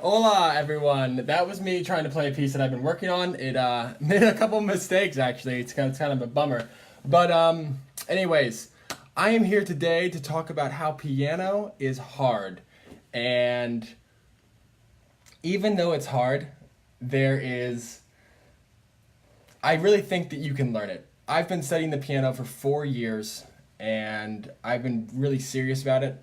Hola everyone, that was me trying to play a piece that I've been working on. It made a couple mistakes actually, it's kind of a bummer. But anyways, I am here today to talk about how piano is hard. And even though it's hard, I really think that you can learn it. I've been studying the piano for 4 years and I've been really serious about it.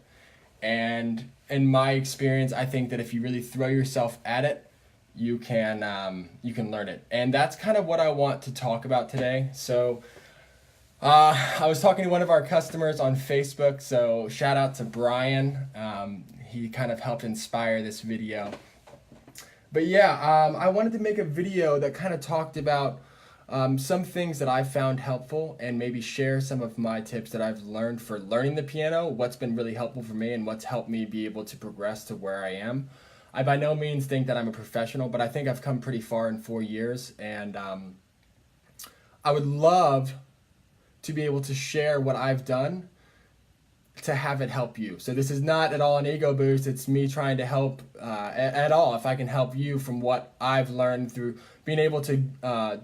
And in my experience, I think that if you really throw yourself at it, you can learn it. And that's kind of what I want to talk about today. So I was talking to one of our customers on Facebook. So shout out to Brian. He kind of helped inspire this video. But yeah, I wanted to make a video that kind of talked about some things that I found helpful and maybe share some of my tips that I've learned for learning the piano, what's been really helpful for me and what's helped me be able to progress to where I am. I by no means think that I'm a professional, but I think I've come pretty far in 4 years, and I would love to be able to share what I've done to have it help you. So this is not at all an ego boost. It's me trying to help at all. If I can help you from what I've learned through being able to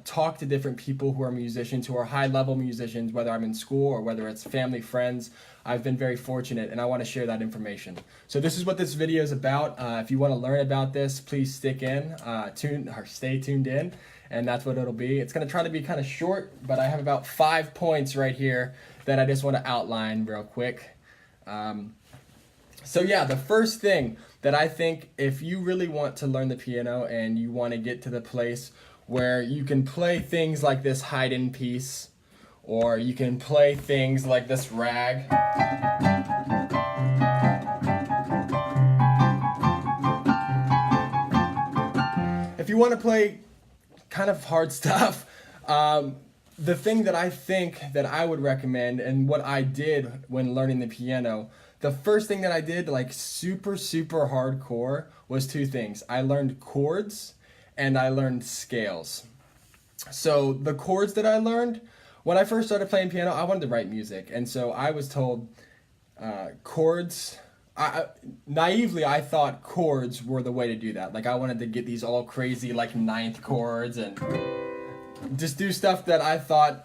talk to different people who are musicians, who are high-level musicians, whether I'm in school or whether it's family, friends, I've been very fortunate, and I want to share that information. So this is what this video is about. If you want to learn about this, please stay tuned in, and that's what it'll be. It's going to try to be kind of short, but I have about 5 points right here that I just want to outline real quick. So yeah, the first thing that I think, if you really want to learn the piano and you want to get to the place where you can play things like this hide-in piece, or you can play things like this rag. If you want to play kind of hard stuff, the thing that I think that I would recommend, and what I did when learning the piano, the first thing that I did, like super hardcore, was two things. I learned chords and I learned scales. So the chords that I learned, when I first started playing piano, I wanted to write music. And so I was told chords, naively I thought chords were the way to do that. Like I wanted to get these all crazy like ninth chords and just do stuff that I thought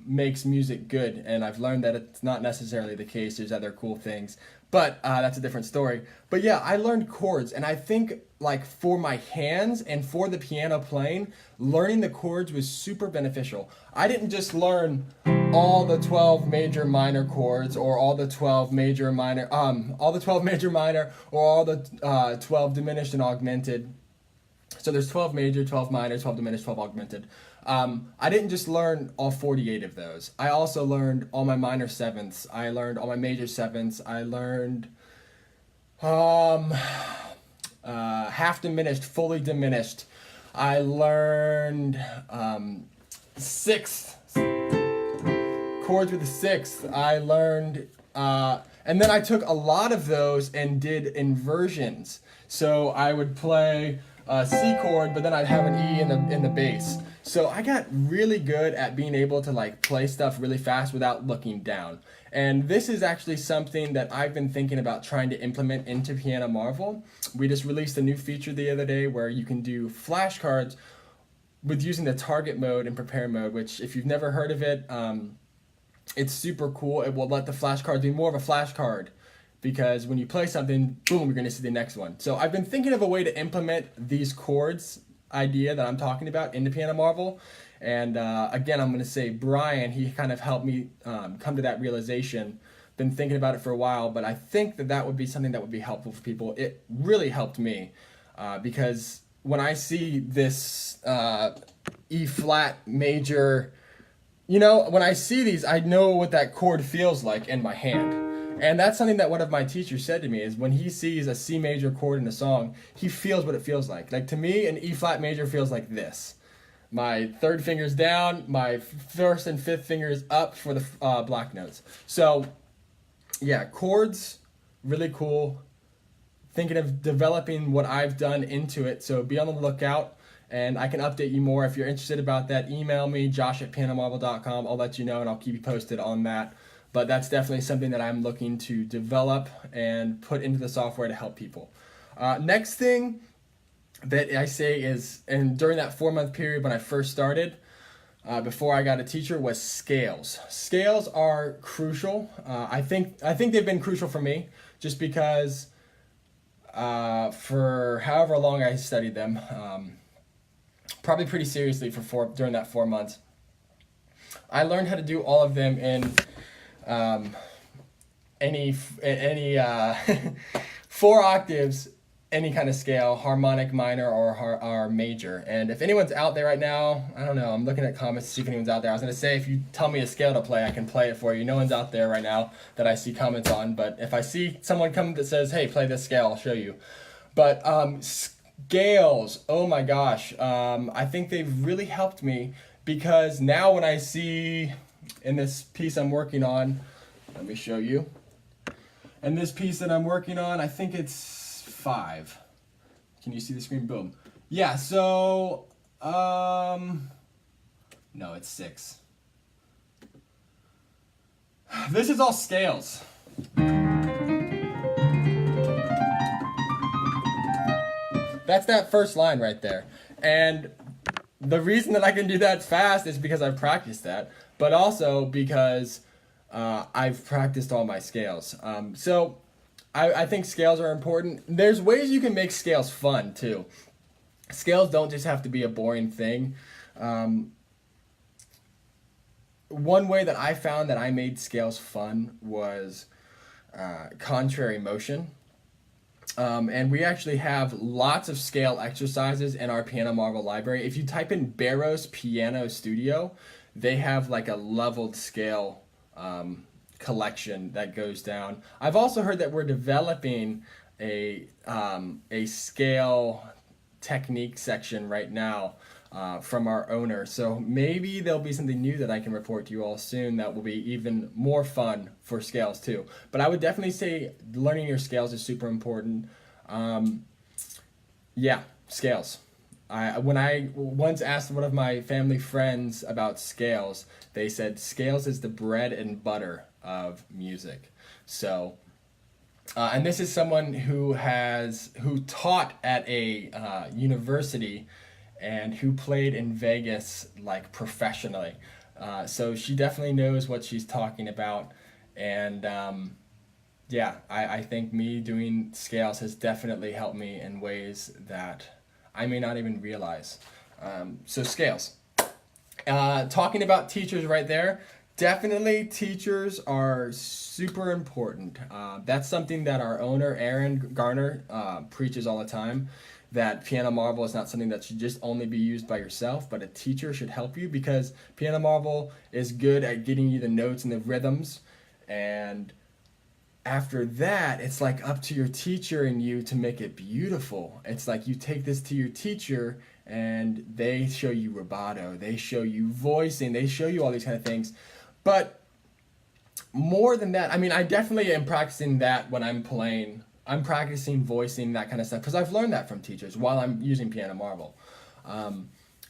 makes music good, and I've learned that it's not necessarily the case. There's other cool things, but that's a different story. But yeah, I learned chords, and I think like for my hands and for the piano playing, learning the chords was super beneficial. I didn't just learn all the 12 major minor chords, or all the 12 major minor, all the 12 major minor, or all the 12 diminished and augmented. So there's 12 major, 12 minor, 12 diminished, 12 augmented. I didn't just learn all 48 of those. I also learned all my minor sevenths. I learned all my major sevenths. I learned half diminished, fully diminished. I learned sixth, chords with a sixth. I learned, and then I took a lot of those and did inversions. So I would play a C chord, but then I'd have an E in the bass. So I got really good at being able to like play stuff really fast without looking down. And this is actually something that I've been thinking about trying to implement into Piano Marvel. We just released a new feature the other day where you can do flashcards with using the target mode and prepare mode, which if you've never heard of it, it's super cool. It will let the flashcards be more of a flashcard, because when you play something, boom, you're going to see the next one. So I've been thinking of a way to implement these chords idea that I'm talking about into Piano Marvel. And again, I'm going to say Brian, he kind of helped me come to that realization. Been thinking about it for a while, but I think that that would be something that would be helpful for people. It really helped me because when I see this E flat major, you know, when I see these, I know what that chord feels like in my hand. And that's something that one of my teachers said to me, is when he sees a C major chord in a song, he feels what it feels like. Like to me, an E flat major feels like this. My third finger's down, my first and fifth fingers up for the black notes. So yeah, chords, really cool. Thinking of developing what I've done into it, so be on the lookout. And I can update you more. If you're interested about that, email me, josh@pianomarvel.com. I'll let you know and I'll keep you posted on that. But that's definitely something that I'm looking to develop and put into the software to help people. Next thing that I say is, and during that 4-month period when I first started, before I got a teacher, was scales. Scales are crucial. I think they've been crucial for me, just because for however long I studied them, probably pretty seriously during that 4 months, I learned how to do all of them in any 4 octaves, any kind of scale, harmonic, minor, or major. And if anyone's out there right now, I don't know, I'm looking at comments to see if anyone's out there. I was going to say, if you tell me a scale to play, I can play it for you. No one's out there right now that I see comments on, but if I see someone come that says, hey, play this scale, I'll show you. But scales, oh my gosh, I think they've really helped me, because now when I see in this piece I'm working on, let me show you. In this piece that I'm working on, I think it's 5. Can you see the screen? Boom. Yeah, so, no, it's 6. This is all scales. That's that first line right there. And the reason that I can do that fast is because I've practiced that, but also because I've practiced all my scales. So I think scales are important. There's ways you can make scales fun too. Scales don't just have to be a boring thing. One way that I found that I made scales fun was contrary motion. And we actually have lots of scale exercises in our Piano Marvel library. If you type in Barrow's Piano Studio, they have like a leveled scale collection that goes down. I've also heard that we're developing a scale technique section right now from our owner. So maybe there'll be something new that I can report to you all soon that will be even more fun for scales too. But I would definitely say learning your scales is super important. Yeah, scales. When I once asked one of my family friends about scales, they said scales is the bread and butter of music. So, and this is someone who taught at a university and who played in Vegas like professionally. So she definitely knows what she's talking about. And yeah, I think me doing scales has definitely helped me in ways that I may not even realize. So scales. Talking about teachers right there, definitely teachers are super important. That's something that our owner, Aaron Garner, preaches all the time, that Piano Marvel is not something that should just only be used by yourself, but a teacher should help you, because Piano Marvel is good at getting you the notes and the rhythms, and after that, it's like up to your teacher and you to make it beautiful. It's like you take this to your teacher and they show you rubato, they show you voicing, they show you all these kind of things. But more than that, I mean, I definitely am practicing that when I'm playing. I'm practicing voicing, that kind of stuff, because I've learned that from teachers while I'm using Piano Marvel.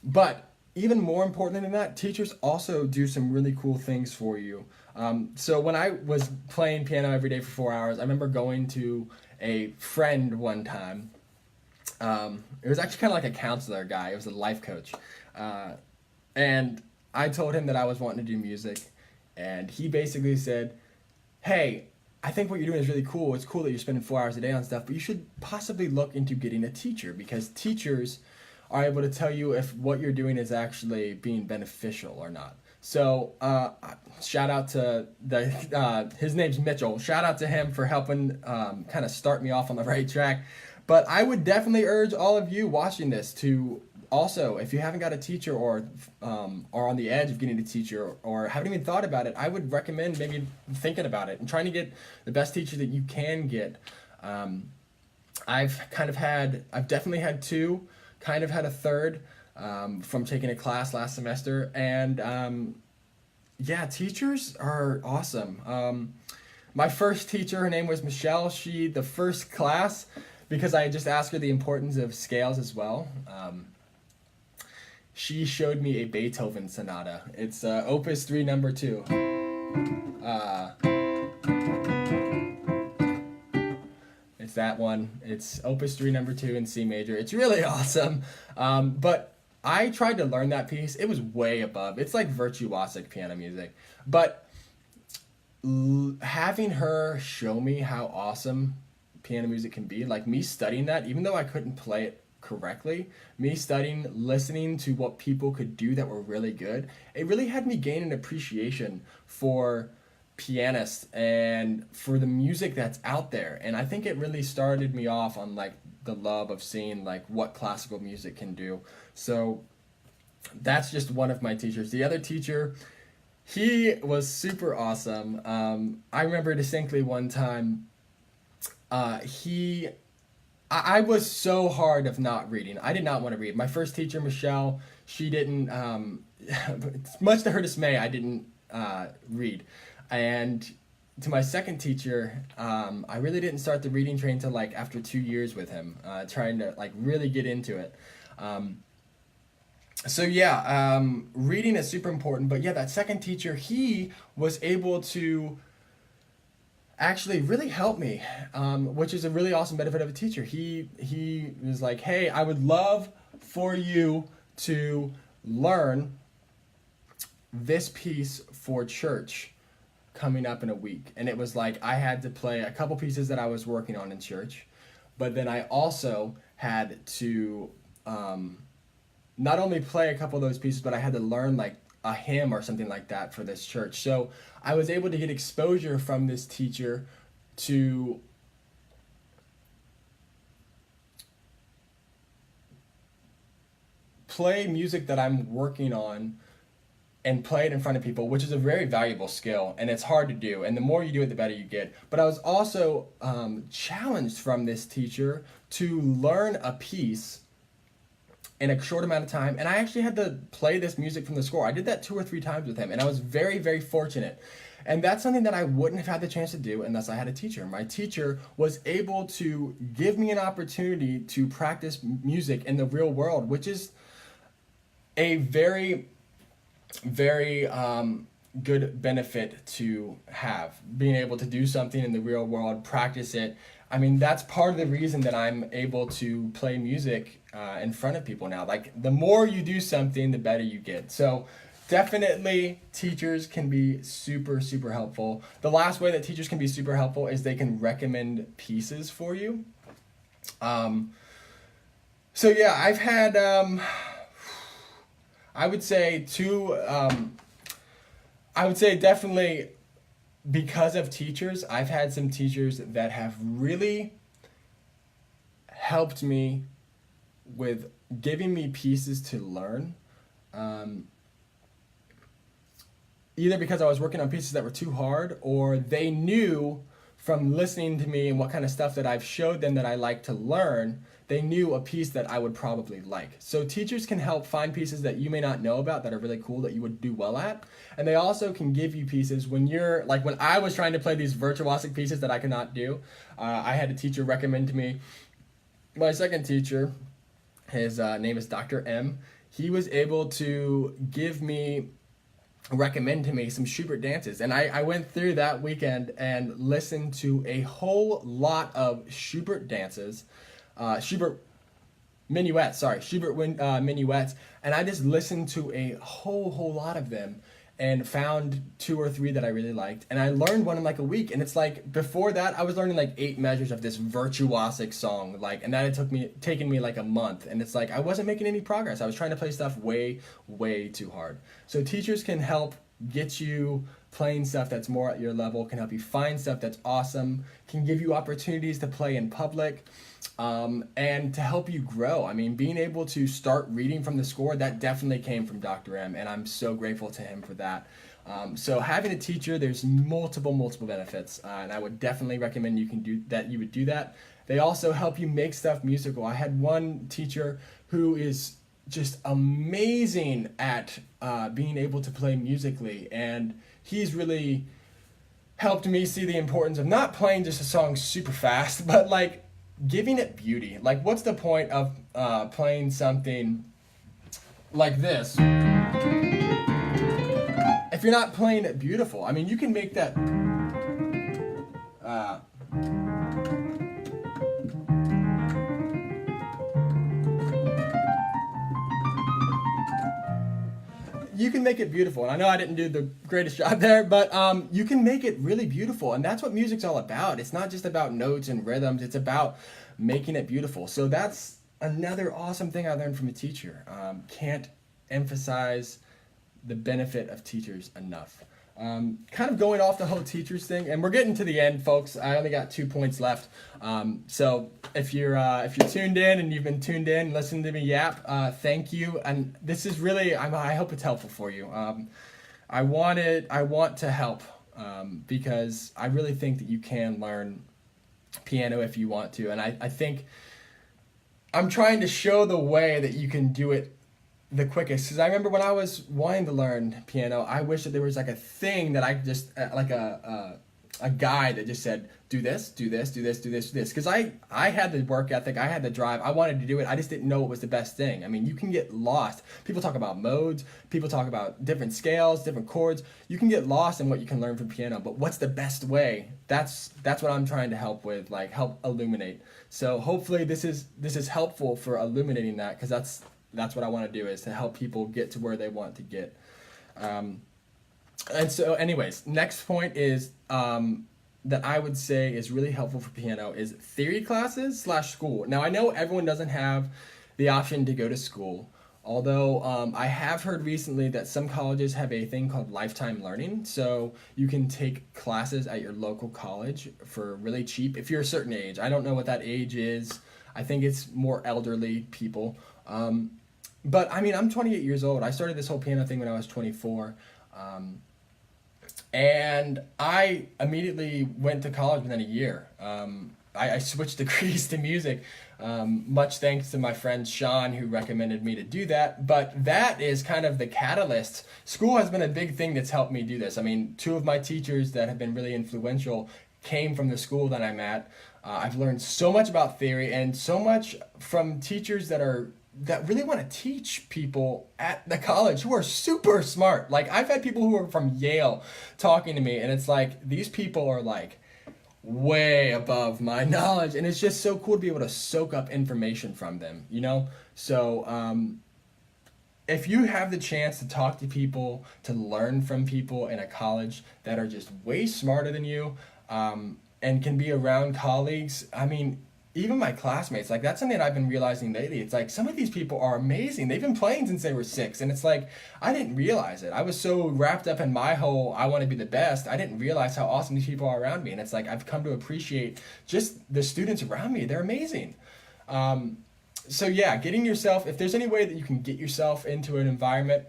But even more important than that, teachers also do some really cool things for you. So when I was playing piano every day for 4 hours, I remember going to a friend one time. It was actually kind of like a counselor guy. It was a life coach. And I told him that I was wanting to do music. And he basically said, hey, I think what you're doing is really cool. It's cool that you're spending 4 hours a day on stuff, but you should possibly look into getting a teacher, because teachers are able to tell you if what you're doing is actually being beneficial or not. So shout out to his name's Mitchell. Shout out to him for helping kind of start me off on the right track. But I would definitely urge all of you watching this to also, if you haven't got a teacher or are on the edge of getting a teacher or haven't even thought about it, I would recommend maybe thinking about it and trying to get the best teacher that you can get. I've definitely had 2, kind of had a third from taking a class last semester. And yeah, teachers are awesome. My first teacher, her name was Michelle. The first class, because I just asked her the importance of scales as well. She showed me a Beethoven sonata. It's Opus 3, number 2. It's It's that one. It's Opus 3 number 2 in C major. It's really awesome. But I tried to learn that piece. It was way above. It's like virtuosic piano music. But having her show me how awesome piano music can be, like me studying that, even though I couldn't play it correctly, me studying, listening to what people could do that were really good, it really had me gain an appreciation for pianists and for the music that's out there. And I think it really started me off on like the love of seeing like what classical music can do. So that's just one of my teachers. The other teacher, he was super awesome. I remember distinctly one time, I was so hard of not reading. I did not want to read. My first teacher, Michelle, she didn't, much to her dismay, I didn't read. And to my second teacher, I really didn't start the reading train until like after 2 years with him, trying to like really get into it. So yeah, reading is super important. But yeah, that second teacher, he was able to actually really help me, which is a really awesome benefit of a teacher. He was like, hey, I would love for you to learn this piece for church coming up in a week. And it was like I had to play a couple pieces that I was working on in church, but then I also had to not only play a couple of those pieces, but I had to learn like a hymn or something like that for this church. So I was able to get exposure from this teacher to play music that I'm working on and play it in front of people, which is a very valuable skill, and it's hard to do. And the more you do it, the better you get. But I was also challenged from this teacher to learn a piece in a short amount of time, and I actually had to play this music from the score. I did that 2 or 3 times with him, and I was very, very fortunate. And that's something that I wouldn't have had the chance to do unless I had a teacher. My teacher was able to give me an opportunity to practice music in the real world, which is a very, very good benefit to have. Being able to do something in the real world, practice it. I mean, that's part of the reason that I'm able to play music in front of people now. Like, the more you do something, the better you get. So definitely teachers can be super, super helpful. The last way that teachers can be super helpful is they can recommend pieces for you. So yeah, I've had, I would say definitely because of teachers, I've had some teachers that have really helped me with giving me pieces to learn. Either because I was working on pieces that were too hard, or they knew from listening to me and what kind of stuff that I've showed them that I like to learn, they knew a piece that I would probably like. So teachers can help find pieces that you may not know about that are really cool that you would do well at. And they also can give you pieces when you're, like when I was trying to play these virtuosic pieces that I could not do, I had a teacher recommend to me, my second teacher, his name is Dr. M. He was able to recommend to me some Schubert dances, and I went through that weekend and listened to a whole lot of Schubert dances, Schubert minuets, and I just listened to a whole lot of them and found 2 or 3 that I really liked, and I learned one in like a week. And it's like, before that I was learning like 8 measures of this virtuosic song, like, and that had taken me like a month, and it's like I wasn't making any progress. I was trying to play stuff way too hard. So teachers can help get you playing stuff that's more at your level, can help you find stuff that's awesome, can give you opportunities to play in public, and to help you grow. I mean, being able to start reading from the score, that definitely came from Dr. M, and I'm so grateful to him for that. So having a teacher, there's multiple benefits, and I would definitely recommend you would do that. They also help you make stuff musical. I had one teacher who is just amazing at being able to play musically, and he's really helped me see the importance of not playing just a song super fast, but like giving it beauty. Like, what's the point of playing something like this if you're not playing it beautiful? I mean, you can make that you can make it beautiful. And I know I didn't do the greatest job there, but you can make it really beautiful. And that's what music's all about. It's not just about notes and rhythms. It's about making it beautiful. So that's another awesome thing I learned from a teacher. Can't emphasize the benefit of teachers enough. Kind of going off the whole teachers thing, and we're getting to the end, folks. I only got 2 points left. So if you're tuned in and you've been tuned in, listening to me yap, thank you. And this is really, I hope it's helpful for you. I want to help because I really think that you can learn piano if you want to, and I think I'm trying to show the way that you can do it the quickest. Because I remember when I was wanting to learn piano, I wish that there was like a thing that I could just like a guide that just said, do this, do this, do this, do this, do this. Because I had the work ethic, I had the drive, I wanted to do it. I just didn't know what was the best thing. I mean, you can get lost. People talk about modes, people talk about different scales, different chords. You can get lost in what you can learn from piano. But what's the best way? That's what I'm trying to help with, like help illuminate. So hopefully this is helpful for illuminating that, because that's what I want to do, is to help people get to where they want to get. And so anyways, next point is that I would say is really helpful for piano is theory classes / school. Now I know everyone doesn't have the option to go to school, although I have heard recently that some colleges have a thing called lifetime learning. So you can take classes at your local college for really cheap if you're a certain age. I don't know what that age is. I think it's more elderly people. But I mean, I'm 28 years old. I started this whole piano thing when I was 24. And I immediately went to college within a year. I switched degrees to music, much thanks to my friend Sean, who recommended me to do that. But that is kind of the catalyst. School has been a big thing that's helped me do this. I mean, 2 of my teachers that have been really influential came from the school that I'm at. I've learned so much about theory and so much from teachers that really want to teach people at the college who are super smart. Like, I've had people who are from Yale talking to me, and it's like, these people are like way above my knowledge, and it's just so cool to be able to soak up information from them, you know? So if you have the chance to talk to people, to learn from people in a college that are just way smarter than you, and can be around colleagues, I mean, even my classmates, like, that's something that I've been realizing lately. It's like, some of these people are amazing. They've been playing since they were 6, and it's like, I didn't realize it. I was so wrapped up in my whole, I want to be the best, I didn't realize how awesome these people are around me. And it's like, I've come to appreciate just the students around me. They're amazing. So yeah, getting yourself, if there's any way that you can get yourself into an environment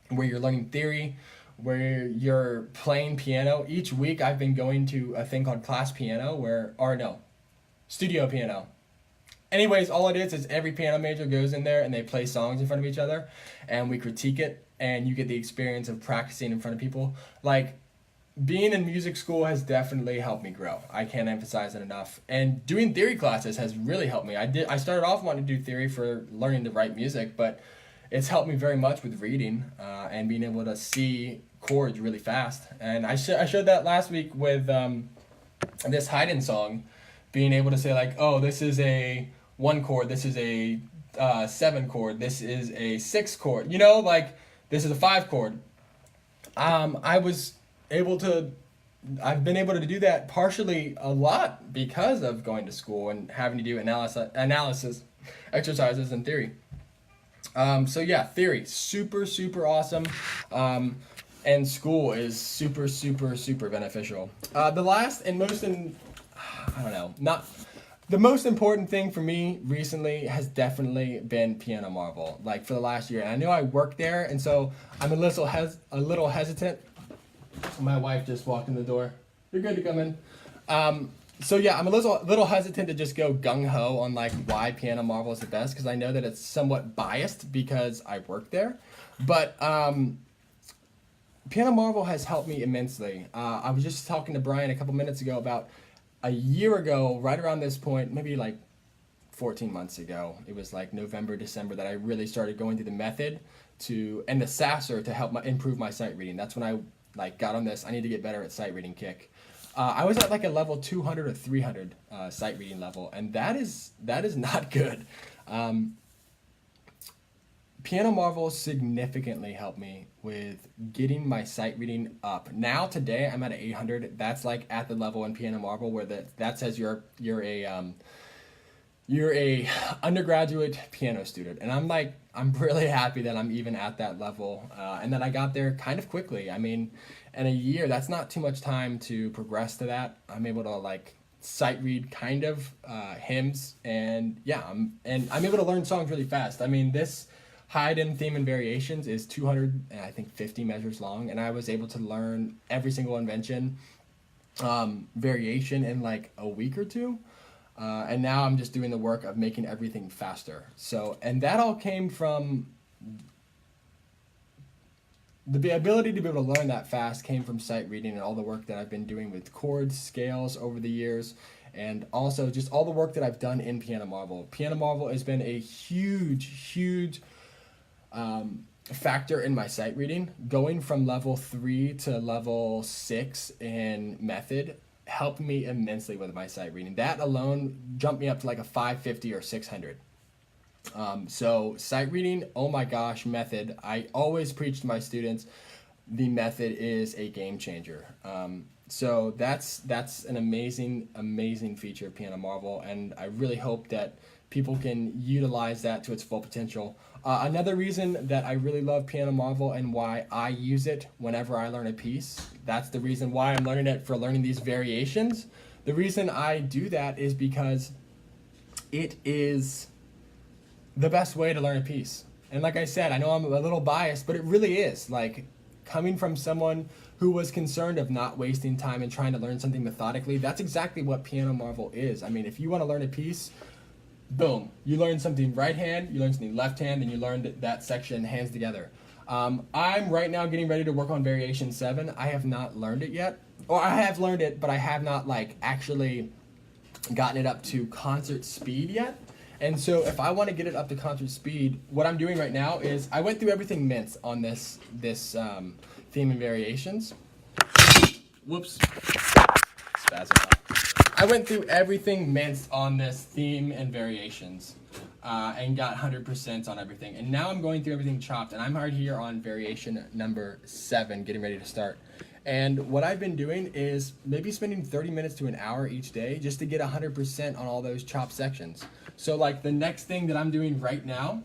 where you're learning theory, where you're playing piano. Each week I've been going to a thing called class piano studio piano. Anyways, all it is every piano major goes in there and they play songs in front of each other and we critique it, and you get the experience of practicing in front of people. Like, being in music school has definitely helped me grow. I can't emphasize it enough. And doing theory classes has really helped me. I started off wanting to do theory for learning to write music, but it's helped me very much with reading and being able to see chords really fast. And I showed that last week with this Haydn song, being able to say, like, oh, this is a 1 chord, this is a 7 chord, this is a 6 chord, you know, like, this is a 5 chord. I've been able to do that partially a lot because of going to school and having to do analysis exercises and theory. So yeah, theory, super, super awesome. And school is super, super, super beneficial. The last and the most important thing for me recently has definitely been Piano Marvel, like, for the last year. And I know I work there, and so I'm a little hesitant. My wife just walked in the door. You're good to come in. So yeah, I'm a little hesitant to just go gung-ho on, like, why Piano Marvel is the best, because I know that it's somewhat biased because I work there. But Piano Marvel has helped me immensely. I was just talking to Brian a couple minutes ago about a year ago, right around this point, maybe like 14 months ago, it was like November, December, that I really started going through the method and the Sasser to help improve my sight reading. That's when I got on this, I need to get better at sight reading kick. I was at like a level 200 or 300 sight reading level, and that is not good. Piano Marvel significantly helped me with getting my sight reading up. Now today I'm at an 800. That's like at the level in Piano Marvel where that says you're a undergraduate piano student, and I'm really happy that I'm even at that level, and that I got there kind of quickly. I mean, in a year, that's not too much time to progress to that. I'm able to like sight read kind of hymns, and yeah, I'm able to learn songs really fast. I mean, this Haydn theme and variations is 250 measures long, and I was able to learn every single variation in like a week or two. And now I'm just doing the work of making everything faster. So, and that all came from the ability to be able to learn that fast came from sight reading and all the work that I've been doing with chords, scales over the years, and also just all the work that I've done in Piano Marvel. Piano Marvel has been a huge factor in my sight reading. Going from level 3 to level 6 in method helped me immensely with my sight reading. That alone jumped me up to like a 550 or 600. So sight reading, oh my gosh, method. I always preach to my students, the method is a game changer. So that's an amazing feature of Piano Marvel, and I really hope that people can utilize that to its full potential. Another reason that I really love Piano Marvel and why I use it whenever I learn a piece, that's the reason why I'm learning it for learning these variations. The reason I do that is because it is the best way to learn a piece. And like I said, I know I'm a little biased, but it really is. Like, coming from someone who was concerned of not wasting time and trying to learn something methodically, that's exactly what Piano Marvel is. I mean, if you want to learn a piece, boom, you learn something right hand, you learn something left hand, and you learn that section hands together. I'm right now getting ready to work on variation 7. I have not learned it yet. Or I have learned it, but I have not like actually gotten it up to concert speed yet. And so if I want to get it up to concert speed, what I'm doing right now is I went through everything minced on this theme and variations. Whoops. Spasm. I went through everything minced on this theme and variations, and got 100% on everything. And now I'm going through everything chopped, and I'm right here on variation number 7, getting ready to start. And what I've been doing is maybe spending 30 minutes to an hour each day just to get 100% on all those chopped sections. So like the next thing that I'm doing right now,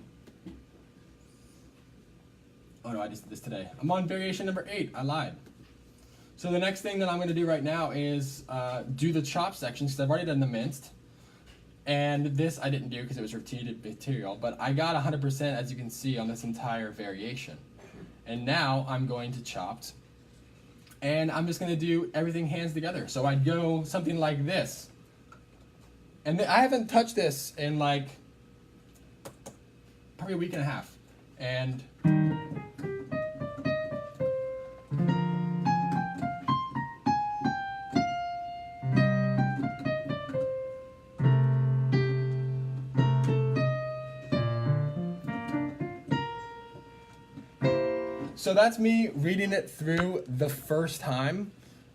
oh no, I just did this today. I'm on variation number 8, I lied. So the next thing that I'm going to do right now is do the chop section, because I've already done the minced. And this I didn't do because it was repeated material, but I got 100% as you can see on this entire variation. And now I'm going to chopped, and I'm just going to do everything hands together. So I'd go something like this. And I haven't touched this in like probably a week and a half. And so that's me reading it through the first time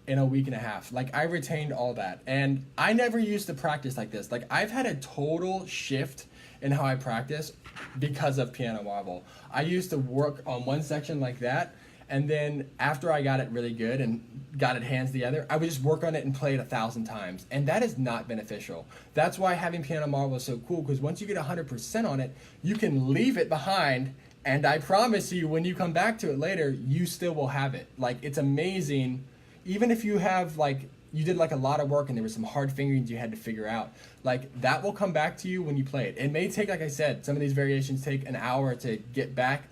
in a week and a half. Like, I retained all that. And I never used to practice like this. Like, I've had a total shift in how I practice because of Piano Marvel. I used to work on one section like that, and then after I got it really good and got it hands together, I would just work on it and play it 1,000 times. And that is not beneficial. That's why having Piano Marvel is so cool, because once you get 100% on it, you can leave it behind, and I promise you, when you come back to it later, you still will have it. Like, it's amazing. Even if you have, like, you did like a lot of work and there were some hard fingerings you had to figure out, like, that will come back to you when you play it. It may take, like I said, some of these variations take an hour to get back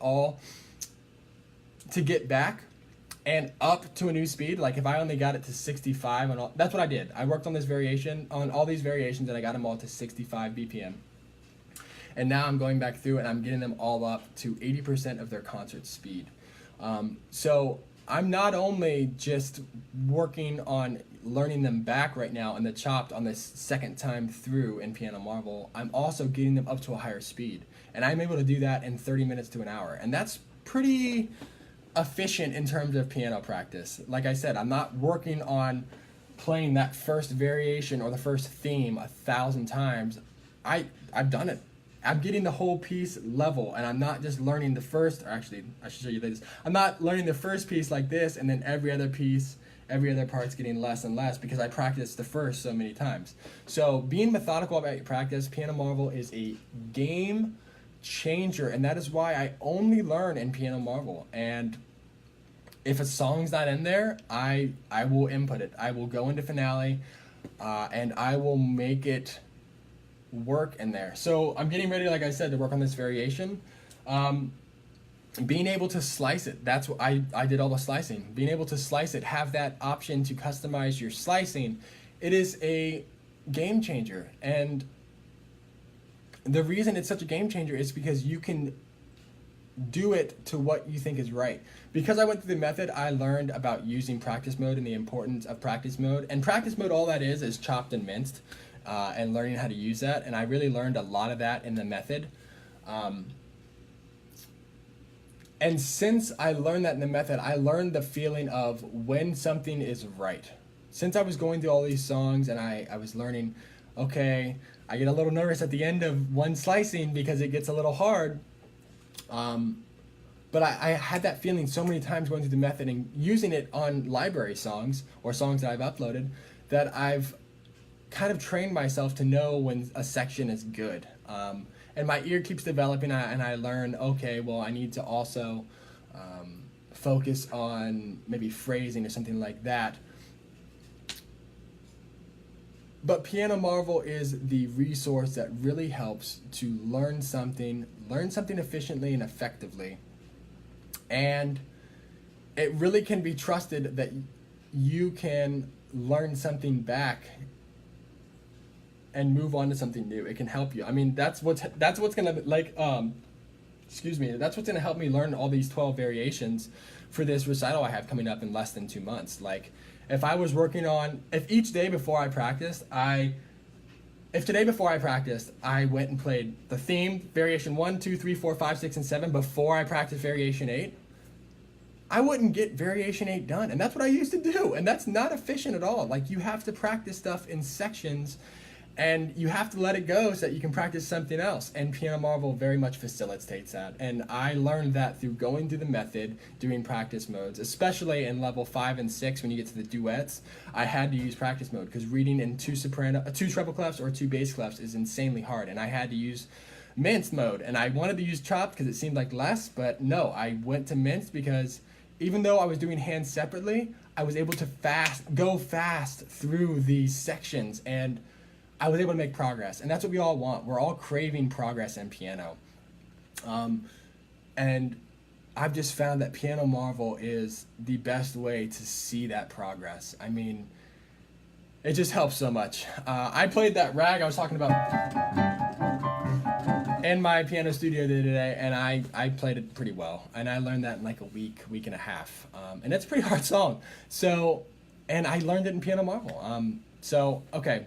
and up to a new speed. Like, if I only got it to 65 on all, that's what I did. I worked on this variation, on all these variations, and I got them all to 65 BPM. And now I'm going back through and I'm getting them all up to 80% of their concert speed. So I'm not only just working on learning them back right now in the chopped on this second time through in Piano Marvel, I'm also getting them up to a higher speed. And I'm able to do that in 30 minutes to an hour. And that's pretty efficient in terms of piano practice. Like I said, I'm not working on playing that first variation or the first theme 1,000 times. I've done it. I'm getting the whole piece level, and I'm not just learning the first, or actually, I should show you this. I'm not learning the first piece like this, and then every other piece, every other part's getting less and less because I practiced the first so many times. So being methodical about your practice, Piano Marvel is a game changer, and that is why I only learn in Piano Marvel. And if a song's not in there, I will input it. I will go into Finale, and I will make it work in there. So I'm getting ready, like I said, to work on this variation. Being able to slice it, that's what I did all the slicing. Being able to slice it, have that option to customize your slicing, it is a game changer. And the reason it's such a game changer is because you can do it to what you think is right. Because I went through the method, I learned about using practice mode and the importance of practice mode. And practice mode, all that is chopped and minced, and learning how to use that. And I really learned a lot of that in the method. And since I learned that in the method, I learned the feeling of when something is right. Since I was going through all these songs and I was learning, okay, I get a little nervous at the end of one slicing because it gets a little hard. But I had that feeling so many times going through the method and using it on library songs or songs that I've uploaded, that I've kind of trained myself to know when a section is good. And my ear keeps developing, and I learn, okay, well, I need to also focus on maybe phrasing or something like that. But Piano Marvel is the resource that really helps to learn something efficiently and effectively. And it really can be trusted that you can learn something back and move on to something new. It can help you. I mean, that's what's gonna that's what's gonna help me learn all these 12 variations for this recital I have coming up in less than 2 months. Like, if each day before I practiced, if today before I practiced, I went and played the theme, variation 1, 2, 3, 4, 5, 6, and 7 before I practiced variation 8, I wouldn't get variation 8 done. And that's what I used to do. And that's not efficient at all. Like, you have to practice stuff in sections, and you have to let it go so that you can practice something else. And Piano Marvel very much facilitates that. And I learned that through going through the method, doing practice modes, especially in level 5 and 6 when you get to the duets. I had to use practice mode because reading in two treble clefs or 2 bass clefs is insanely hard. And I had to use minced mode. And I wanted to use chopped because it seemed like less, but no, I went to minced because even though I was doing hands separately, I was able to go fast through these sections, and I was able to make progress. And that's what we all want. We're all craving progress in piano. And I've just found that Piano Marvel is the best way to see that progress. I mean, it just helps so much. I played that rag I was talking about in my piano studio today, and I played it pretty well. And I learned that in like a week and a half. And it's a pretty hard song. So, and I learned it in Piano Marvel. Okay.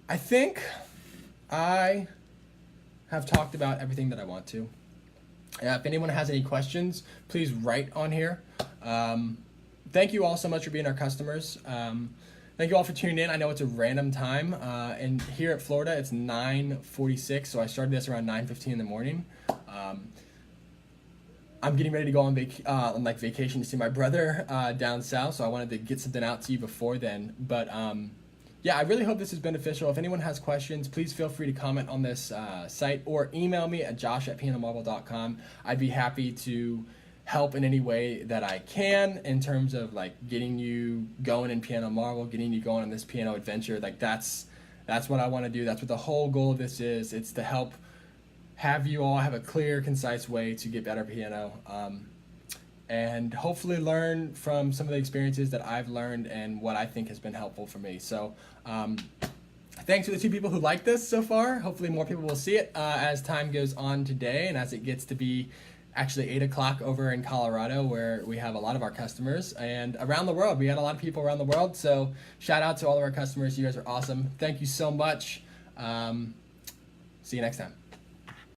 I think I have talked about everything that I want to. If anyone has any questions, please write on here. Thank you all so much for being our customers. Thank you all for tuning in. I know it's a random time, and here at Florida it's 9:46, so I started this around 9:15 in the morning. I'm getting ready to go on vacation to see my brother down south, so I wanted to get something out to you before then. But yeah, I really hope this is beneficial. If anyone has questions, please feel free to comment on this site or email me at josh@pianomarvel.com. I'd be happy to help in any way that I can in terms of like getting you going in Piano Marvel, getting you going on this piano adventure. Like that's what I want to do. That's what the whole goal of this is. It's to help have you all have a clear, concise way to get better at piano. And hopefully learn from some of the experiences that I've learned and what I think has been helpful for me. So thanks to the 2 people who like this so far. Hopefully more people will see it as time goes on today and as it gets to be actually 8 o'clock over in Colorado, where we have a lot of our customers, and around the world. We got a lot of people around the world. So shout out to all of our customers. You guys are awesome. Thank you so much. See you next time.